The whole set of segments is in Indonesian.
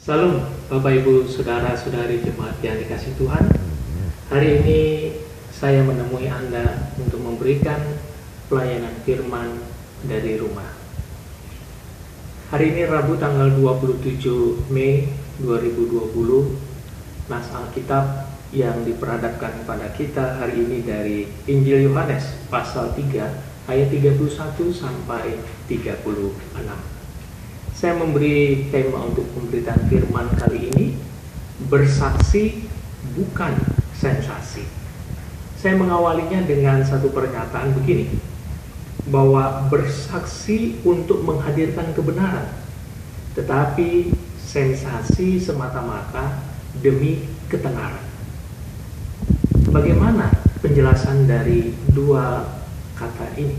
Salam Bapak Ibu Saudara-saudari jemaat yang dikasihi Tuhan. Hari ini saya menemui Anda untuk memberikan pelayanan firman dari rumah. Hari ini Rabu tanggal 27 Mei 2020. Nas Alkitab yang diperadabkan kepada kita hari ini dari Injil Yohanes pasal 3 ayat 31 sampai 36. Saya memberi tema untuk pemberitaan firman kali ini, bersaksi bukan sensasi. Saya mengawalinya dengan satu pernyataan begini, bahwa bersaksi untuk menghadirkan kebenaran, tetapi sensasi semata-mata demi ketenaran. Bagaimana penjelasan dari dua kata ini?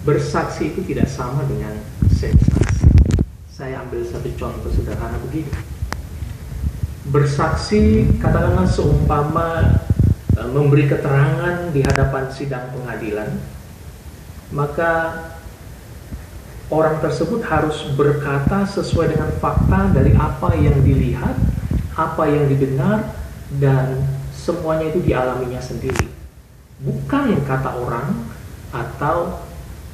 Bersaksi itu tidak sama dengan sensasi. Saya ambil satu contoh sederhana begini. Bersaksi katakanlah seumpama memberi keterangan di hadapan sidang pengadilan, maka orang tersebut harus berkata sesuai dengan fakta dari apa yang dilihat, apa yang didengar, dan semuanya itu dialaminya sendiri. Bukan kata orang atau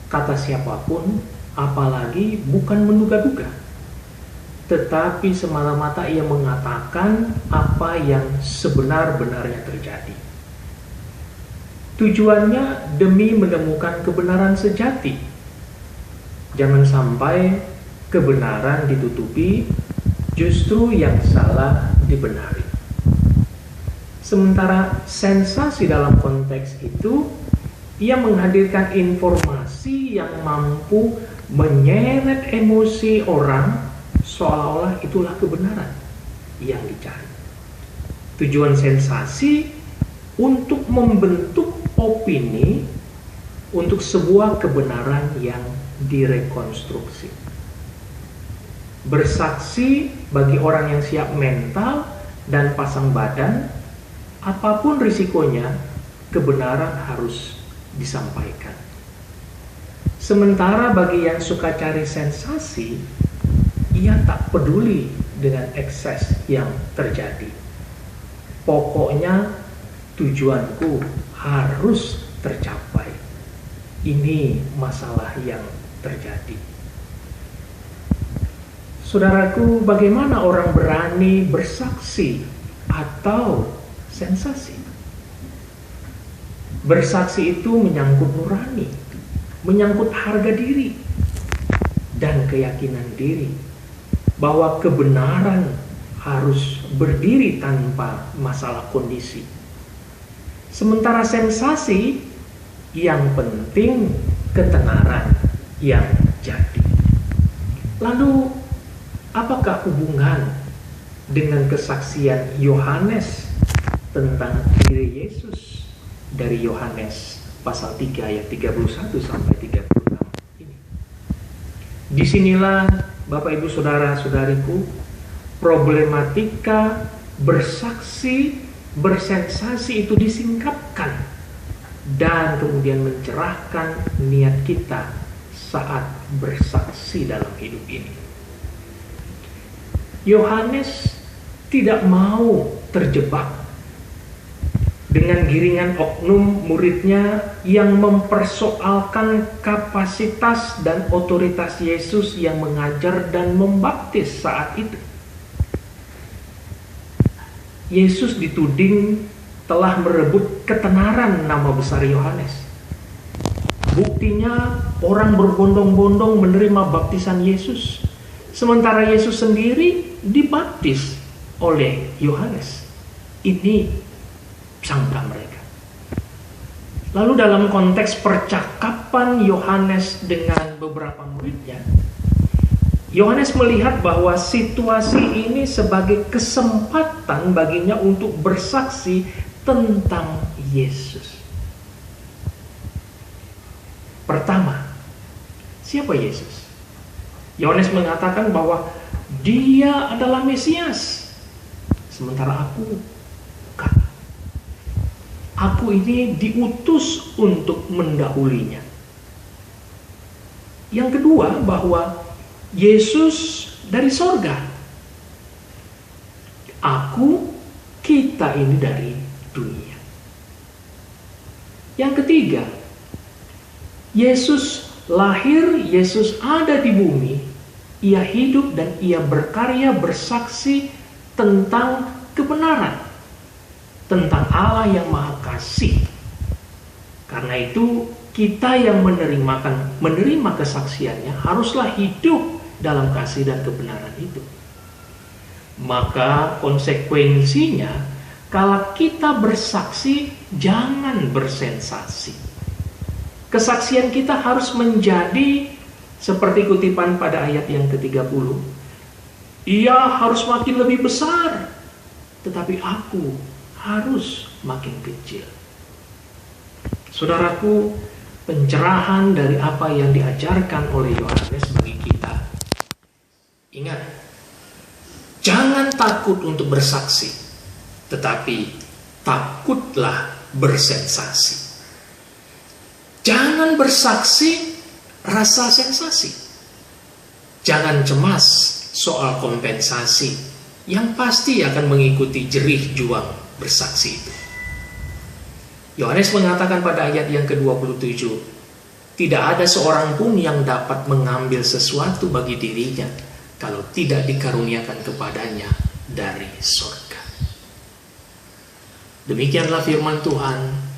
kata siapapun, apalagi bukan menduga-duga, tetapi semata-mata ia mengatakan apa yang sebenar-benarnya terjadi. Tujuannya demi menemukan kebenaran sejati. Jangan sampai kebenaran ditutupi, justru yang salah dibenari. Sementara sensasi dalam konteks itu, ia menghadirkan informasi yang mampu menyeret emosi orang, seolah-olah itulah kebenaran yang dicari. Tujuan sensasi untuk membentuk opini untuk sebuah kebenaran yang direkonstruksi. Bersaksi bagi orang yang siap mental dan pasang badan, apapun risikonya, kebenaran harus disampaikan. Sementara bagi yang suka cari sensasi, ia tak peduli dengan ekses yang terjadi. Pokoknya tujuanku harus tercapai. Ini masalah yang terjadi. Saudaraku, bagaimana orang berani bersaksi atau sensasi? Bersaksi itu menyangkut nurani, menyangkut harga diri dan keyakinan diri bahwa kebenaran harus berdiri tanpa masalah kondisi. Sementara sensasi yang penting ketenaran yang jadi. Lalu apakah hubungan dengan kesaksian Yohanes tentang diri Yesus dari Yohanes pasal 3 ayat 31 sampai 36 ini? Disinilah Bapak Ibu Saudara-saudariku, problematika bersaksi, bersensasi itu disingkapkan dan kemudian mencerahkan niat kita saat bersaksi dalam hidup ini. Yohanes tidak mau terjebak dengan giringan oknum muridnya yang mempersoalkan kapasitas dan otoritas Yesus yang mengajar dan membaptis saat itu. Yesus dituding telah merebut ketenaran nama besar Yohanes. Buktinya orang berbondong-bondong menerima baptisan Yesus, sementara Yesus sendiri dibaptis oleh Yohanes. Ini sangka mereka. Lalu dalam konteks percakapan Yohanes dengan beberapa muridnya, Yohanes melihat bahwa situasi ini sebagai kesempatan baginya untuk bersaksi tentang Yesus. Pertama, siapa Yesus? Yohanes mengatakan bahwa dia adalah Mesias, sementara aku bukan. Aku ini diutus untuk mendahulinya. Yang kedua, bahwa Yesus dari sorga, kita ini dari dunia. Yang ketiga, Yesus lahir, Yesus ada di bumi, ia hidup dan ia berkarya bersaksi tentang kebenaran, tentang Allah yang Maha Kasih. Karena itu kita yang menerima kesaksiannya haruslah hidup dalam kasih dan kebenaran itu. Maka konsekuensinya, kalau kita bersaksi, jangan bersensasi. Kesaksian kita harus menjadi seperti kutipan pada ayat yang ke-30. Ia harus makin lebih besar, tetapi aku harus makin kecil. Saudaraku, pencerahan dari apa yang diajarkan oleh Yohanes bagi kita. Ingat, jangan takut untuk bersaksi, tetapi takutlah bersensasi. Jangan bersaksi rasa sensasi. Jangan cemas soal kompensasi yang pasti akan mengikuti jerih juang bersaksi itu. Yohanes mengatakan pada ayat yang ke-27, tidak ada seorang pun yang dapat mengambil sesuatu bagi dirinya kalau tidak dikaruniakan kepadanya dari surga. Demikianlah firman Tuhan.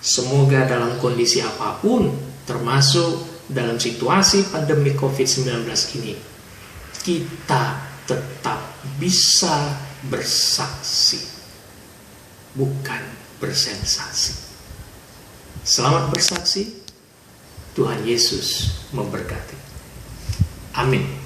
Semoga dalam kondisi apapun, termasuk dalam situasi pandemi COVID-19 ini, kita tetap bisa bersaksi, bukan bersensasi. Selamat bersaksi. Tuhan Yesus memberkati. Amin.